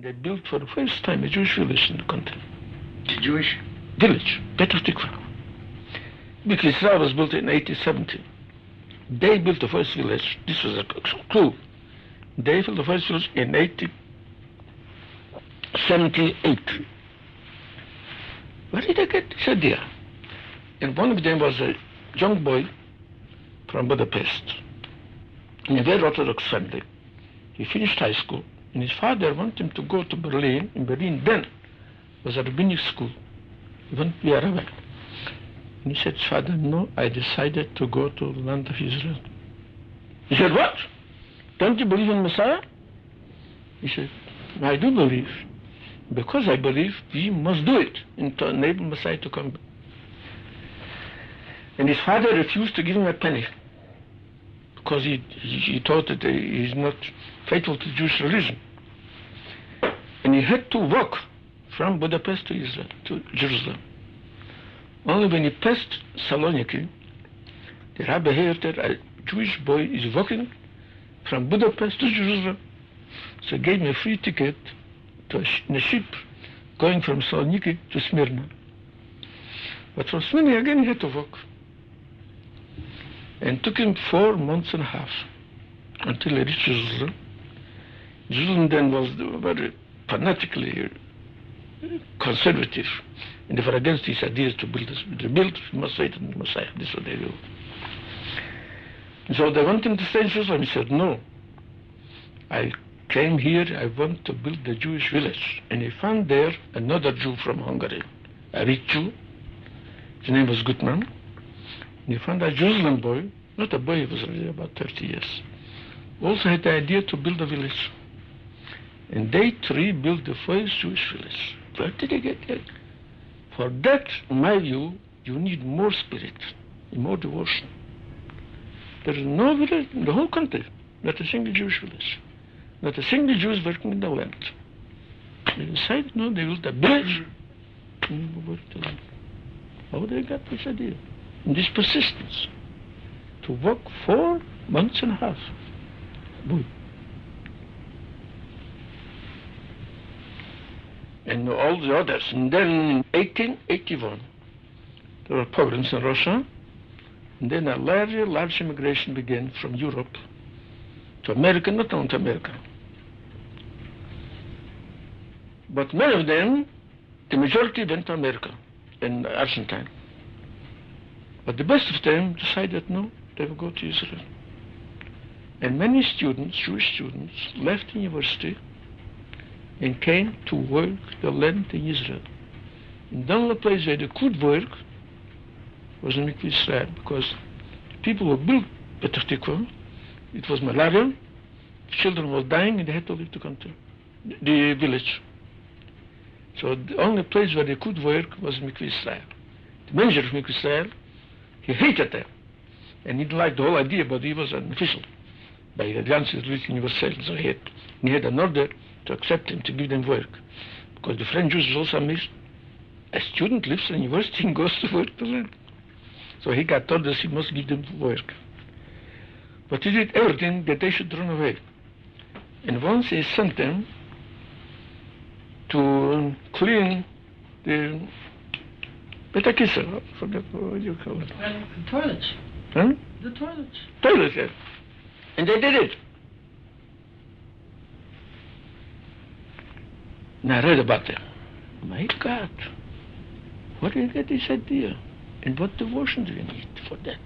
they built for the first time a Jewish village in the country. The Jewish? Village, Petah Tikva. Because Israel was built in 1870. They built the first village. This was a clue. They built the first village in 1878. Where did they get this idea? And one of them was a young boy from Budapest, in a very Orthodox family. He finished high school, and his father wanted him to go to Berlin. In Berlin then was a rabbinic school. He wanted to be a rabbi. And he said, Father, no, I decided to go to the land of Israel. He said, what? Don't you believe in Messiah? He said, I do believe. Because I believe, we must do it and to enable Messiah to come. And his father refused to give him a penny because he thought that he is not faithful to Jewish religion. And he had to walk from Budapest to Israel, to Jerusalem. Only when he passed Saloniki, the rabbi heard that a Jewish boy is walking from Budapest to Jerusalem. So he gave me a free ticket to a ship going from Saloniki to Smyrna. But from Smyrna again he had to walk. And it took him 4 months and a half until he reached Jerusalem. Jerusalem then was very fanatically conservative, and they were against his ideas to build this. They built Messiah and Messiah. This is what they do. So they wanted him to stay in Jerusalem. He said, no, I came here, I want to build a Jewish village. And he found there another Jew from Hungary, a rich Jew. His name was Gutman. And he found a Jerusalem boy, not a boy, he was already about 30 years, also had the idea to build a village. And they three built the first Jewish village. Where did they get that? For that, in my view, you need more spirit, more devotion. There is no village in the whole country, not a single Jewish village, not a single Jew is working in the land. They decided, no, they built a village. How they got this idea? And this persistence to work 4 months and a half. Boy. And all the others. And then in 1881, there were pogroms in Russia. And then a large immigration began from Europe to America, not only to America. But many of them, the majority went to America and Argentine. But the best of them decided, no, they will go to Israel. And many students, Jewish students, left university and came to work the land in Israel. And the only place where they could work was in Mikveh Israel, because the people who built Petah Tikva, it was malaria, children were dying, and they had to leave the country, the village. So the only place where they could work was Mikveh Israel. The manager of Mikveh Israel, he hated them, and he didn't like the whole idea, but he was an official by the Alliance Universelle, so he had an order to accept him, to give them work, because the French Jews also missed. A student lives in university and goes to work to learn. So he got orders he must give them work. But he did everything that they should run away. And once he sent them to clean the Betakisa, I forget what you call it. The toilets. Huh? The toilets. Toilets, yes. And they did it. And I read about them. My God, where did you get this idea? And what devotion do you need for that?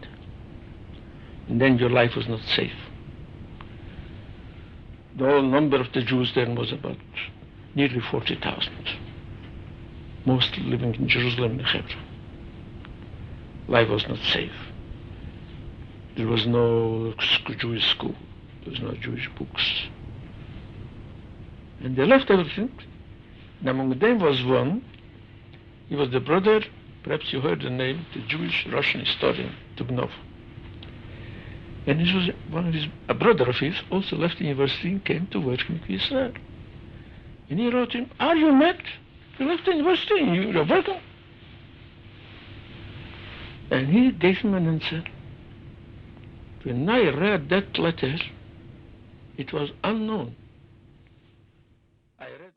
And then your life was not safe. The whole number of the Jews then was about nearly 40,000. Mostly living in Jerusalem and Hebron. Life was not safe. There was no Jewish school. There was no Jewish books. And they left everything. And among them was one. He was the brother, perhaps you heard the name, the Jewish Russian historian, Dubnov. And this was a brother of his, also left the university and came to work in Israel. And he wrote him, are you mad? You left the university and you are working? And he gave him an answer. When I read that letter, it was unknown